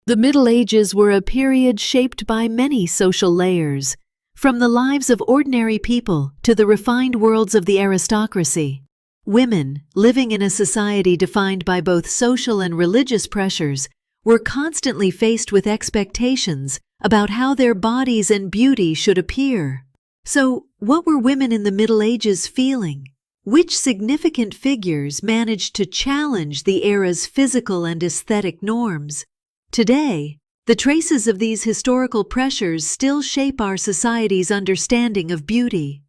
The Middle Ages were a period shaped by many social layers, from the lives of ordinary people to the refined worlds of the aristocracy. Women, living in a society defined by both social and religious pressures, were constantly faced with expectations about how their bodies and beauty should appear. So, what were women in the Middle Ages feeling? Which significant figures managed to challenge the era's physical and aesthetic norms? Today, the traces of these historical pressures still shape our society's understanding of beauty.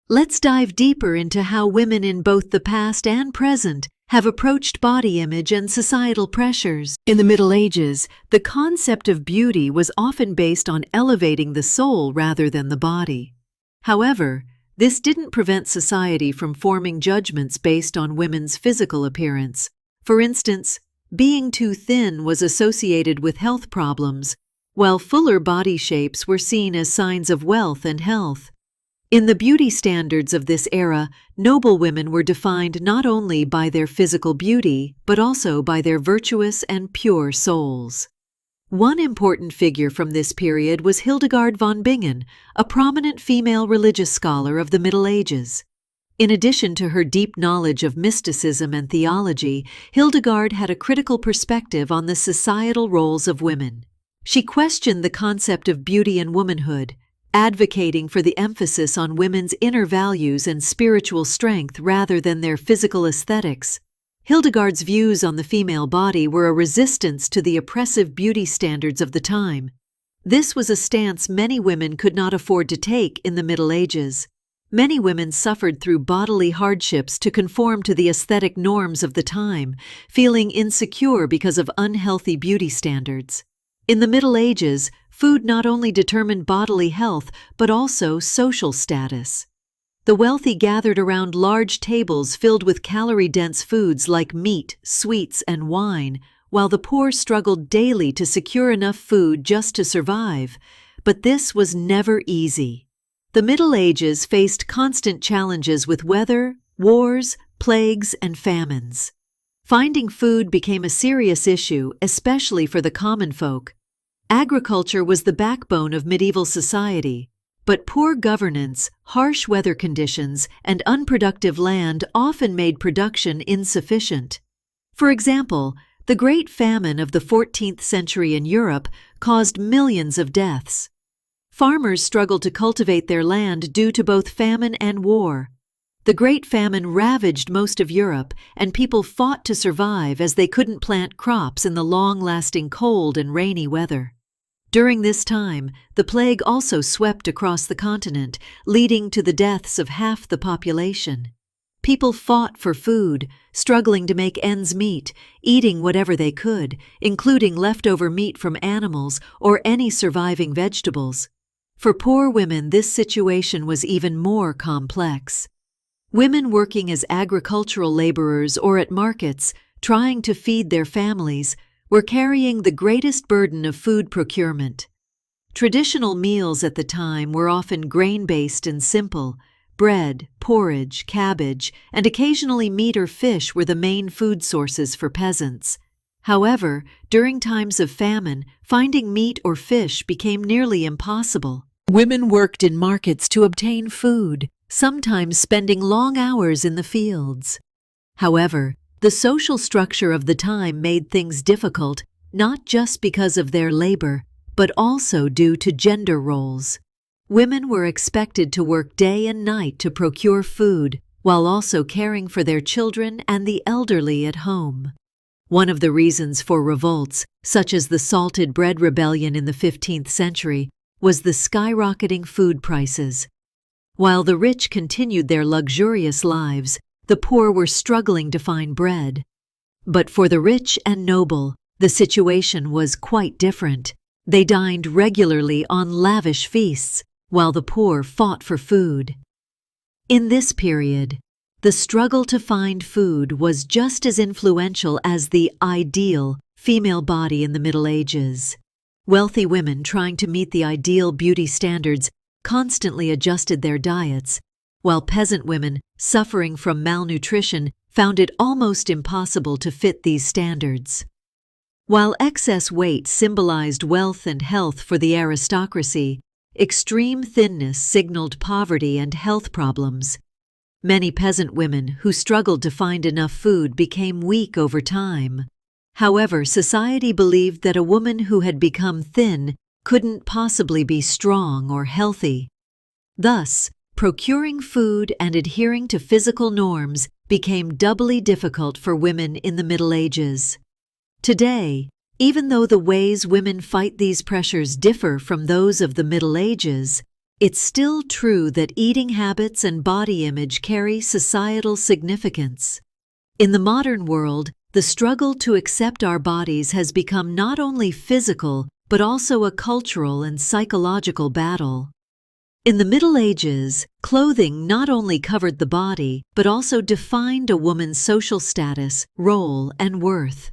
Let's dive deeper into how women in both the past and present have approached body image and societal pressures. In the Middle Ages, the concept of beauty was often based on elevating the soul rather than the body. However, this didn't prevent society from forming judgments based on women's physical appearance. For instance, being too thin was associated with health problems, while fuller body shapes were seen as signs of wealth and health. In the beauty standards of this era, noble women were defined not only by their physical beauty, but also by their virtuous and pure souls. One important figure from this period was Hildegard von Bingen, a prominent female religious scholar of the Middle Ages. In addition to her deep knowledge of mysticism and theology, Hildegard had a critical perspective on the societal roles of women. She questioned the concept of beauty and womanhood, advocating for the emphasis on women's inner values and spiritual strength rather than their physical aesthetics. Hildegard's views on the female body were a resistance to the oppressive beauty standards of the time. This was a stance many women could not afford to take in the Middle Ages. Many women suffered through bodily hardships to conform to the aesthetic norms of the time, feeling insecure because of unhealthy beauty standards. In the Middle Ages, food not only determined bodily health, but also social status. The wealthy gathered around large tables filled with calorie-dense foods like meat, sweets, and wine, while the poor struggled daily to secure enough food just to survive. But this was never easy. The Middle Ages faced constant challenges with weather, wars, plagues, and famines. Finding food became a serious issue, especially for the common folk. Agriculture was the backbone of medieval society, but poor governance, harsh weather conditions, and unproductive land often made production insufficient. For example, the Great Famine of the 14th century in Europe caused millions of deaths. Farmers struggled to cultivate their land due to both famine and war. The Great Famine ravaged most of Europe, and people fought to survive as they couldn't plant crops in the long-lasting cold and rainy weather. During this time, the plague also swept across the continent, leading to the deaths of half the population. People fought for food, struggling to make ends meet, eating whatever they could, including leftover meat from animals or any surviving vegetables. For poor women, this situation was even more complex. Women working as agricultural laborers or at markets, trying to feed their families, were carrying the greatest burden of food procurement. Traditional meals at the time were often grain-based and simple. Bread, porridge, cabbage, and occasionally meat or fish were the main food sources for peasants. However, during times of famine, finding meat or fish became nearly impossible. Women worked in markets to obtain food, sometimes spending long hours in the fields. However, the social structure of the time made things difficult, not just because of their labor, but also due to gender roles. Women were expected to work day and night to procure food, while also caring for their children and the elderly at home. One of the reasons for revolts, such as the Salted Bread Rebellion in the 15th century, was the skyrocketing food prices. While the rich continued their luxurious lives, the poor were struggling to find bread. But for the rich and noble, the situation was quite different. They dined regularly on lavish feasts, while the poor fought for food. In this period, the struggle to find food was just as influential as the ideal female body in the Middle Ages. Wealthy women trying to meet the ideal beauty standards constantly adjusted their diets, while peasant women suffering from malnutrition found it almost impossible to fit these standards. While excess weight symbolized wealth and health for the aristocracy, extreme thinness signaled poverty and health problems. Many peasant women who struggled to find enough food became weak over time. However, society believed that a woman who had become thin couldn't possibly be strong or healthy. Thus, procuring food and adhering to physical norms became doubly difficult for women in the Middle Ages. Today, even though the ways women fight these pressures differ from those of the Middle Ages, it's still true that eating habits and body image carry societal significance. In the modern world, the struggle to accept our bodies has become not only physical but also a cultural and psychological battle. In the Middle Ages, clothing not only covered the body but also defined a woman's social status, role, and worth.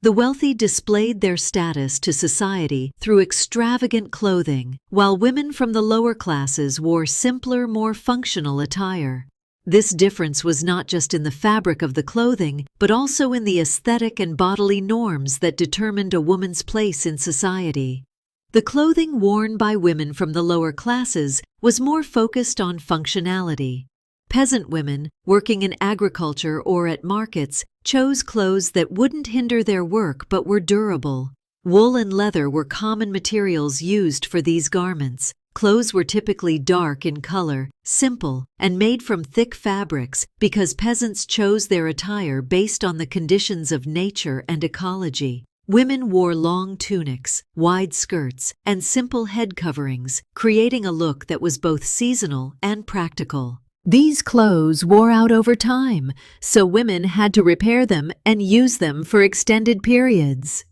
The wealthy displayed their status to society through extravagant clothing, while women from the lower classes wore simpler, more functional attire. This difference was not just in the fabric of the clothing, but also in the aesthetic and bodily norms that determined a woman's place in society. The clothing worn by women from the lower classes was more focused on functionality. Peasant women, working in agriculture or at markets, chose clothes that wouldn't hinder their work but were durable. Wool and leather were common materials used for these garments. Clothes were typically dark in color, simple, and made from thick fabrics because peasants chose their attire based on the conditions of nature and ecology. Women wore long tunics, wide skirts, and simple head coverings, creating a look that was both seasonal and practical. These clothes wore out over time, so women had to repair them and use them for extended periods.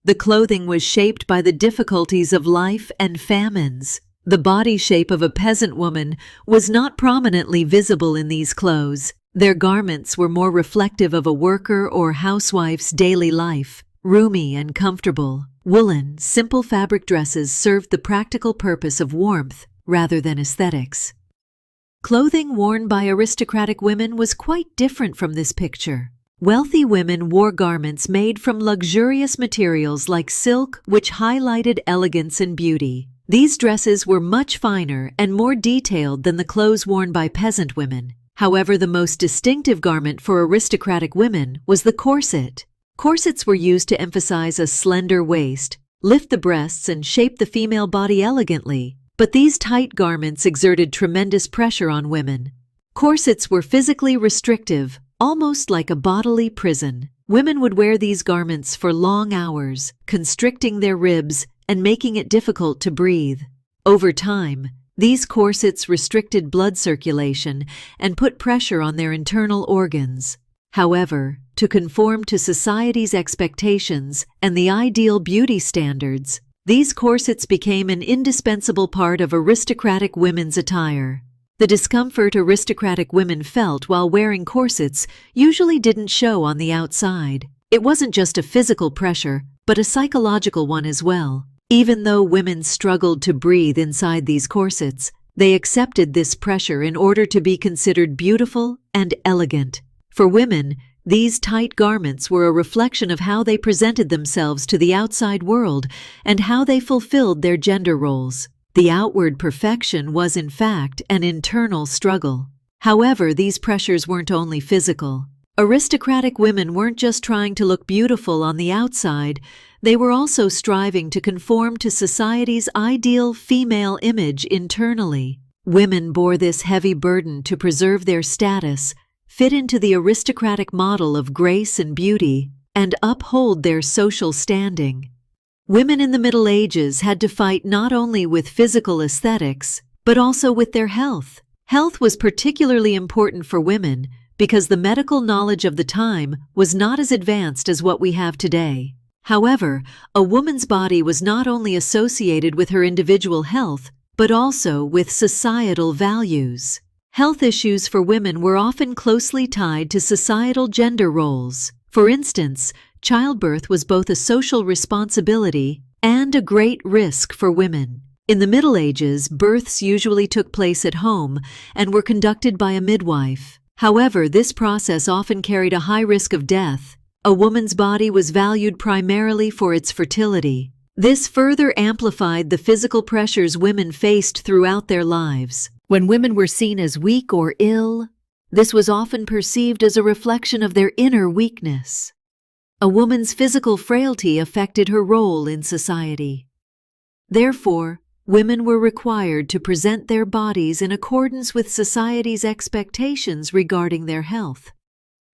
The clothing was shaped by the difficulties of life and famines. The body shape of a peasant woman was not prominently visible in these clothes. Their garments were more reflective of a worker or housewife's daily life. Roomy and comfortable, woolen, simple fabric dresses served the practical purpose of warmth rather than aesthetics. Clothing worn by aristocratic women was quite different from this picture. Wealthy women wore garments made from luxurious materials like silk, which highlighted elegance and beauty. These dresses were much finer and more detailed than the clothes worn by peasant women. However, the most distinctive garment for aristocratic women was the corset. Corsets were used to emphasize a slender waist, lift the breasts, and shape the female body elegantly. But these tight garments exerted tremendous pressure on women. Corsets were physically restrictive, almost like a bodily prison. Women would wear these garments for long hours, constricting their ribs and making it difficult to breathe. Over time, these corsets restricted blood circulation and put pressure on their internal organs. However, to conform to society's expectations and the ideal beauty standards, these corsets became an indispensable part of aristocratic women's attire. The discomfort aristocratic women felt while wearing corsets usually didn't show on the outside. It wasn't just a physical pressure, but a psychological one as well. Even though women struggled to breathe inside these corsets, they accepted this pressure in order to be considered beautiful and elegant. For women, these tight garments were a reflection of how they presented themselves to the outside world and how they fulfilled their gender roles. The outward perfection was, in fact, an internal struggle. However, these pressures weren't only physical. Aristocratic women weren't just trying to look beautiful on the outside, they were also striving to conform to society's ideal female image internally. Women bore this heavy burden to preserve their status, fit into the aristocratic model of grace and beauty, and uphold their social standing. Women in the Middle Ages had to fight not only with physical aesthetics, but also with their health. Health was particularly important for women because the medical knowledge of the time was not as advanced as what we have today. However, a woman's body was not only associated with her individual health, but also with societal values. Health issues for women were often closely tied to societal gender roles. For instance, childbirth was both a social responsibility and a great risk for women. In the Middle Ages, births usually took place at home and were conducted by a midwife. However, this process often carried a high risk of death. A woman's body was valued primarily for its fertility. This further amplified the physical pressures women faced throughout their lives. When women were seen as weak or ill, this was often perceived as a reflection of their inner weakness. A woman's physical frailty affected her role in society. Therefore, women were required to present their bodies in accordance with society's expectations regarding their health.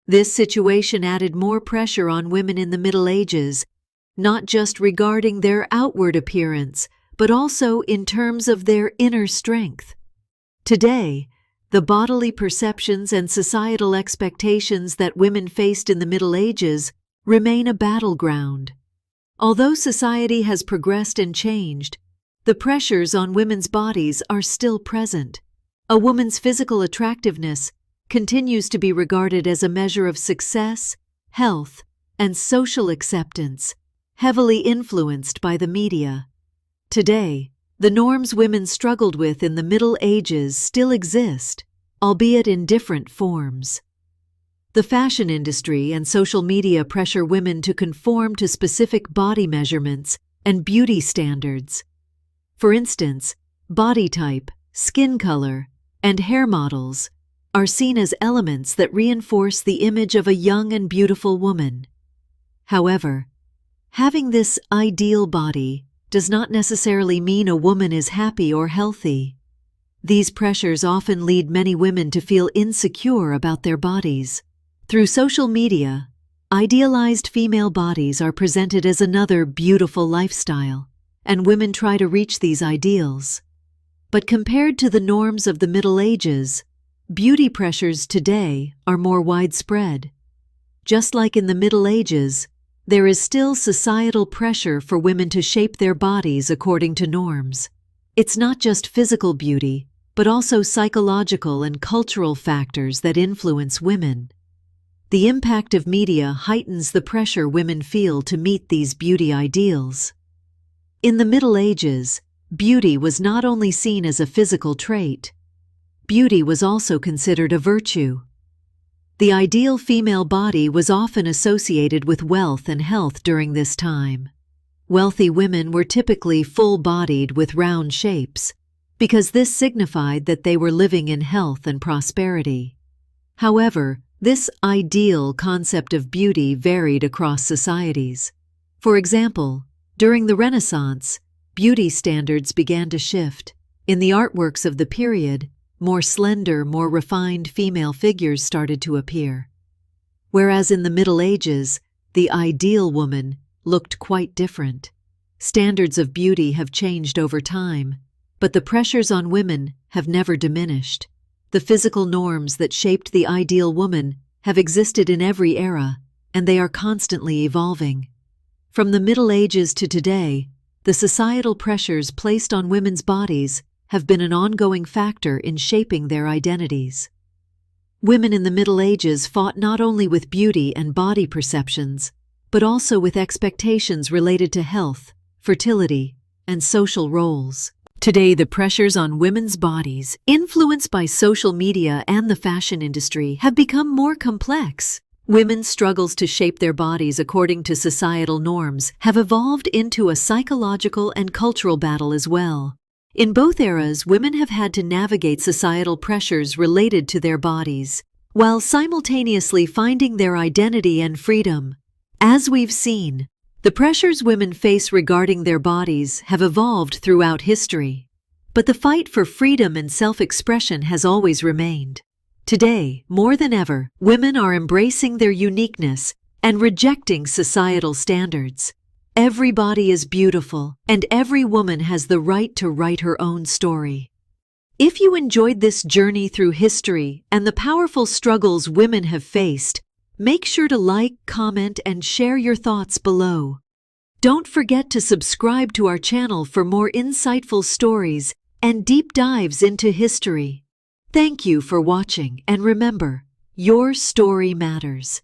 This situation added more pressure on women in the Middle Ages, not just regarding their outward appearance, but also in terms of their inner strength. Today, the bodily perceptions and societal expectations that women faced in the Middle Ages remain a battleground. Although society has progressed and changed, the pressures on women's bodies are still present. A woman's physical attractiveness continues to be regarded as a measure of success, health, and social acceptance, heavily influenced by the media. Today, the norms women struggled with in the Middle Ages still exist, albeit in different forms. The fashion industry and social media pressure women to conform to specific body measurements and beauty standards. For instance, body type, skin color, and hair models are seen as elements that reinforce the image of a young and beautiful woman. However, having this ideal body does not necessarily mean a woman is happy or healthy. These pressures often lead many women to feel insecure about their bodies. Through social media, idealized female bodies are presented as another beautiful lifestyle, and women try to reach these ideals. But compared to the norms of the Middle Ages, beauty pressures today are more widespread. Just like in the Middle Ages, there is still societal pressure for women to shape their bodies according to norms. It's not just physical beauty, but also psychological and cultural factors that influence women. The impact of media heightens the pressure women feel to meet these beauty ideals. In the Middle Ages, beauty was not only seen as a physical trait. Beauty was also considered a virtue. The ideal female body was often associated with wealth and health during this time. Wealthy women were typically full-bodied with round shapes, because this signified that they were living in health and prosperity. However, this ideal concept of beauty varied across societies. For example, during the Renaissance, beauty standards began to shift. In the artworks of the period, more slender, more refined female figures started to appear. Whereas in the Middle Ages, the ideal woman looked quite different. Standards of beauty have changed over time, but the pressures on women have never diminished. The physical norms that shaped the ideal woman have existed in every era, and they are constantly evolving. From the Middle Ages to today, the societal pressures placed on women's bodies have been an ongoing factor in shaping their identities. Women in the Middle Ages fought not only with beauty and body perceptions, but also with expectations related to health, fertility, and social roles. Today, the pressures on women's bodies, influenced by social media and the fashion industry, have become more complex. Women's struggles to shape their bodies according to societal norms have evolved into a psychological and cultural battle as well. In both eras, women have had to navigate societal pressures related to their bodies, while simultaneously finding their identity and freedom. As we've seen, the pressures women face regarding their bodies have evolved throughout history. But the fight for freedom and self-expression has always remained. Today, more than ever, women are embracing their uniqueness and rejecting societal standards. Every body is beautiful, and every woman has the right to write her own story. If you enjoyed this journey through history and the powerful struggles women have faced, make sure to like, comment, and share your thoughts below. Don't forget to subscribe to our channel for more insightful stories and deep dives into history. Thank you for watching, and remember, your story matters.